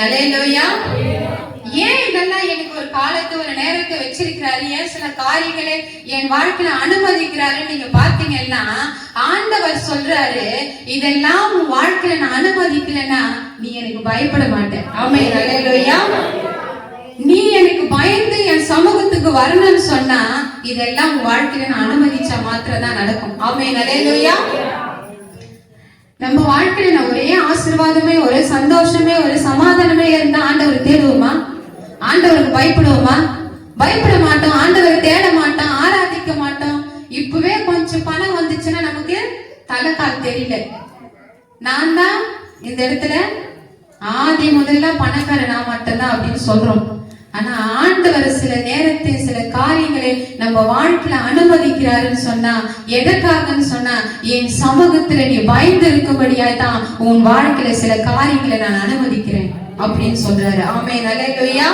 அல்லேலூயா. ஏன் இதெல்லாம் எனக்கு ஒரு காலத்து ஒரு நேரத்தை வச்சிருக்கிறாரு, ஏன் சில காரியங்களை என் வாழ்க்கையில அனுமதிக்கிறாரு நீங்க பாத்தீங்கன்னா, ஆண்டவர் சொல்றாரு, இதெல்லாம் உன் வாழ்க்கையில நான் அனுமதிக்கலன்னா நீ எனக்கு பயப்பட மாட்டேன். ஆமென் அல்லேலூயா. நீ எனக்கு பயந்து என் சமூகத்துக்கு வரணும்னு சொன்னா இதெல்லாம் உன் வாழ்க்கையில நான் அனுமதிச்சா மாத்திரம் தான் நடக்கும். ஆமென் அல்லேலூயா. நம்ம வாழ்க்கையில ஒரே ஆசீர்வாதமே, ஒரே சந்தோஷமே, ஒரு சமாதானமே இருந்தா ஆண்டவர் தேடுவோமா? ஆண்டவருக்கு பயப்படுவோமா? பயப்பட மாட்டோம். ஆண்டவரை தேட மாட்டோம், ஆராதிக்க மாட்டோம். இப்பவே கொஞ்சம் பணம் வந்துச்சுன்னா நமக்கு தலைக்கால் தெரியல. நான் தான் இந்த இடத்துல ஆதி முதல்ல பணக்காரன் நான் மட்டும்தான் அப்படின்னு சொல்றோம். ஆனா ஆண்டவர் சில நேரத்தில் சில காரியங்களை நம்ம வாழ்க்கையில அனுமதிக்கிறாருன்னு சொன்னா எதற்காகன்னு சொன்னா என் சமூகத்துல நீ பயந்து இருக்கும்படியாய் தான் உன் வாழ்க்கையில சில காரியங்களை நான் அனுமதிக்கிறேன் அப்படின்னு சொல்றாரு. ஆமென் அல்லேலூயா.